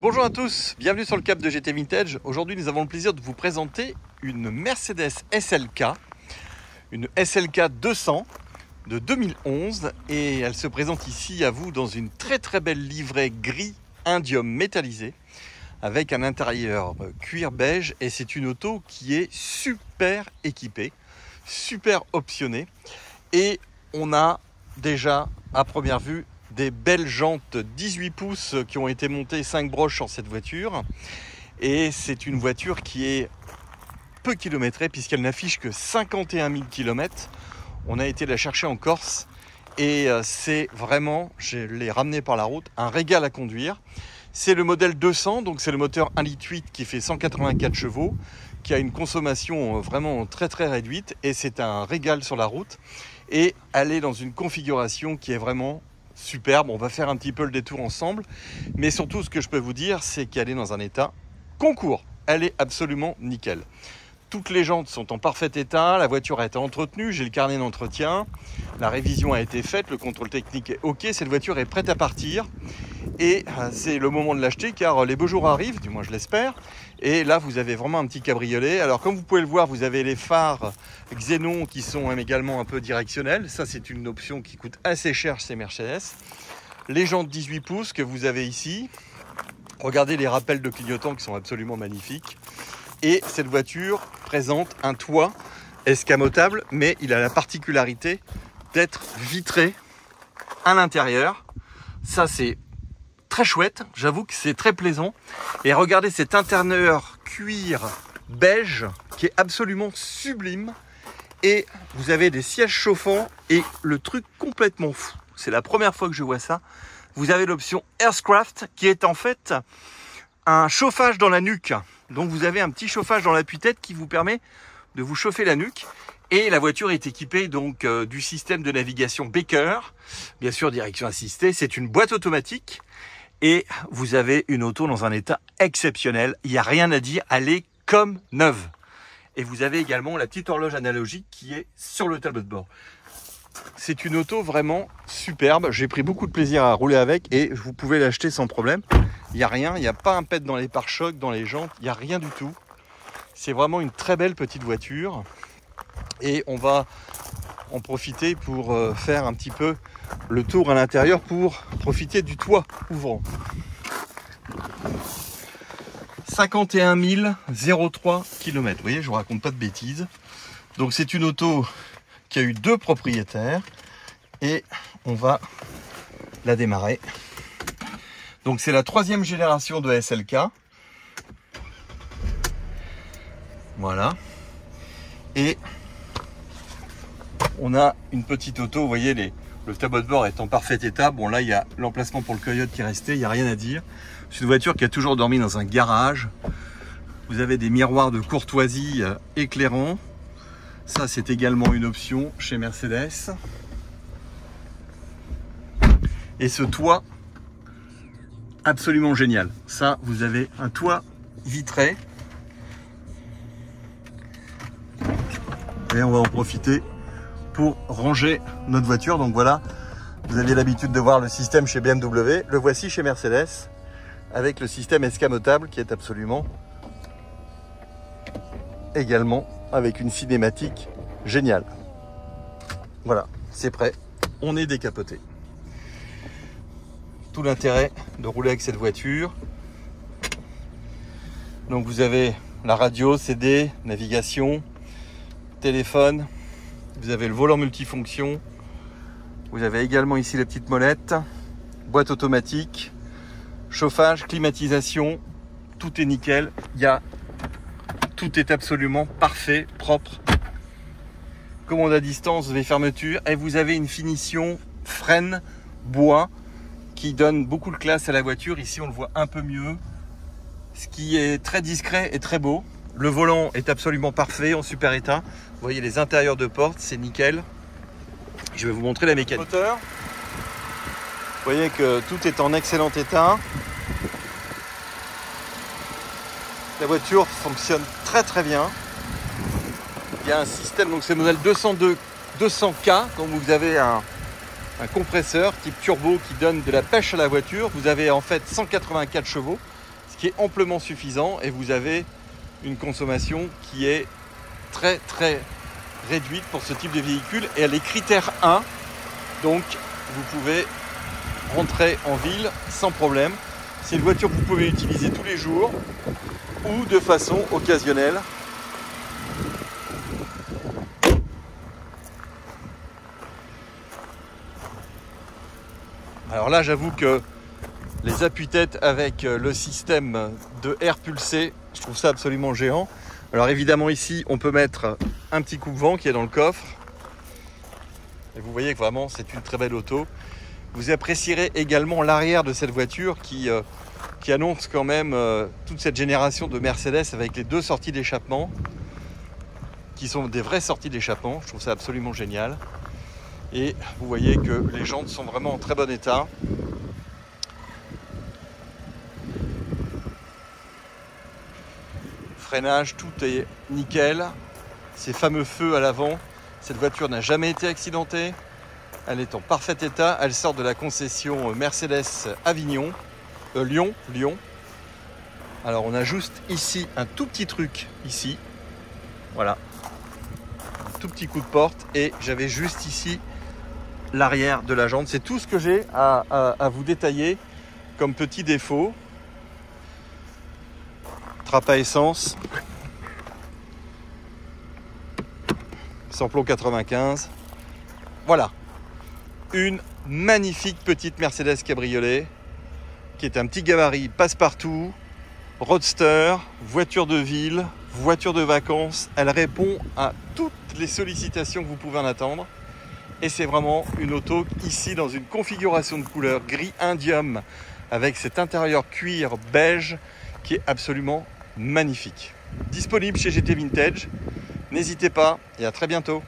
Bonjour à tous, bienvenue sur le Cap de GT Vintage. Aujourd'hui nous avons le plaisir de vous présenter une Mercedes SLK, une SLK 200 de 2011 et elle se présente ici à vous dans une très belle livrée gris indium métallisé avec un intérieur cuir beige et c'est une auto qui est super équipée, super optionnée et on a déjà à première vue des belles jantes 18 pouces qui ont été montées 5 broches sur cette voiture et c'est une voiture qui est peu kilométrée puisqu'elle n'affiche que 51 000 km. On a été la chercher en Corse et c'est vraiment, je l'ai ramené par la route, un régal à conduire. C'est le modèle 200, donc c'est le moteur 1,8 litre qui fait 184 chevaux, qui a une consommation vraiment très réduite et c'est un régal sur la route et elle est dans une configuration qui est vraiment superbe. On va faire un petit peu le détour ensemble, mais surtout ce que je peux vous dire c'est qu'elle est dans un état concours. Elle est absolument nickel. Toutes les jantes sont en parfait état, la voiture a été entretenue, j'ai le carnet d'entretien, la révision a été faite, le contrôle technique est ok, cette voiture est prête à partir et c'est le moment de l'acheter car les beaux jours arrivent, du moins je l'espère. Et là vous avez vraiment un petit cabriolet. Alors comme vous pouvez le voir, vous avez les phares xénon qui sont également un peu directionnels. Ça c'est une option qui coûte assez cher chez Mercedes. Les jantes 18 pouces que vous avez ici. Regardez les rappels de clignotants qui sont absolument magnifiques. Et cette voiture présente un toit escamotable, mais il a la particularité d'être vitré à l'intérieur. Ça c'est très chouette, j'avoue que c'est très plaisant. Et regardez cet intérieur cuir beige qui est absolument sublime. Et vous avez des sièges chauffants et le truc complètement fou. C'est la première fois que je vois ça. Vous avez l'option Aircraft qui est en fait un chauffage dans la nuque. Donc vous avez un petit chauffage dans l'appui-tête qui vous permet de vous chauffer la nuque. Et la voiture est équipée donc du système de navigation Baker, bien sûr direction assistée. C'est une boîte automatique et vous avez une auto dans un état exceptionnel. Il n'y a rien à dire, elle est comme neuve. Et vous avez également la petite horloge analogique qui est sur le tableau de bord. C'est une auto vraiment superbe. J'ai pris beaucoup de plaisir à rouler avec et vous pouvez l'acheter sans problème. Il n'y a rien, il n'y a pas un pet dans les pare-chocs, dans les jantes, il n'y a rien du tout. C'est vraiment une très belle petite voiture. Et on va en profiter pour faire un petit peu le tour à l'intérieur pour profiter du toit ouvrant. 51 003 km. Vous voyez, je vous raconte pas de bêtises. Donc c'est une auto qui a eu 2 propriétaires et on va la démarrer. Donc c'est la 3e génération de SLK. Voilà. Et on a une petite auto, vous voyez, le tableau de bord est en parfait état. Bon là, il y a l'emplacement pour le coyote qui est resté, il n'y a rien à dire. C'est une voiture qui a toujours dormi dans un garage. Vous avez des miroirs de courtoisie éclairants. Ça, c'est également une option chez Mercedes. Et ce toit, absolument génial. Ça, vous avez un toit vitré. Et on va en profiter pour ranger notre voiture. Donc voilà, vous aviez l'habitude de voir le système chez BMW. Le voici chez Mercedes avec le système escamotable qui est absolument également avec une cinématique géniale. Voilà, c'est prêt. On est décapoté. Tout l'intérêt de rouler avec cette voiture. Donc vous avez la radio, CD, navigation, téléphone. Vous avez le volant multifonction. Vous avez également ici la petite molette, boîte automatique, chauffage, climatisation. Tout est nickel. Tout est absolument parfait, propre. Commande à distance, fermeture. Et vous avez une finition frêne bois qui donne beaucoup de classe à la voiture. Ici, on le voit un peu mieux. Ce qui est très discret et très beau. Le volant est absolument parfait, en super état. Vous voyez les intérieurs de porte, c'est nickel. Je vais vous montrer la mécanique. Moteur. Vous voyez que tout est en excellent état. La voiture fonctionne très bien. Il y a un système, donc c'est le modèle 200K, donc vous avez un compresseur type turbo qui donne de la pêche à la voiture. Vous avez en fait 184 chevaux. qui est amplement suffisant et vous avez une consommation qui est très réduite pour ce type de véhicule et elle est critère 1, donc vous pouvez rentrer en ville sans problème. C'est une voiture que vous pouvez utiliser tous les jours ou de façon occasionnelle. Alors là, j'avoue que les appuis-têtes avec le système de air pulsé, je trouve ça absolument géant. Alors évidemment ici, on peut mettre un petit coupe-vent qui est dans le coffre. Et vous voyez que vraiment, c'est une très belle auto. Vous apprécierez également l'arrière de cette voiture qui annonce quand même toute cette génération de Mercedes avec les 2 sorties d'échappement qui sont des vraies sorties d'échappement. Je trouve ça absolument génial. Et vous voyez que les jantes sont vraiment en très bon état. Freinage, tout est nickel. Ces fameux feux à l'avant, cette voiture n'a jamais été accidentée. Elle est en parfait état. Elle sort de la concession Mercedes Avignon, Lyon. Alors on a juste ici un tout petit truc ici. Voilà. Un tout petit coup de porte et j'avais juste ici l'arrière de la jante. C'est tout ce que j'ai à vous détailler comme petit défaut. Trappe à essence. Samplon 95. Voilà. Une magnifique petite Mercedes cabriolet qui est un petit gabarit passe-partout, roadster, voiture de ville, voiture de vacances. Elle répond à toutes les sollicitations que vous pouvez en attendre. Et c'est vraiment une auto ici dans une configuration de couleur gris indium avec cet intérieur cuir beige qui est absolument magnifique. Disponible chez GT Vintage. N'hésitez pas et à très bientôt.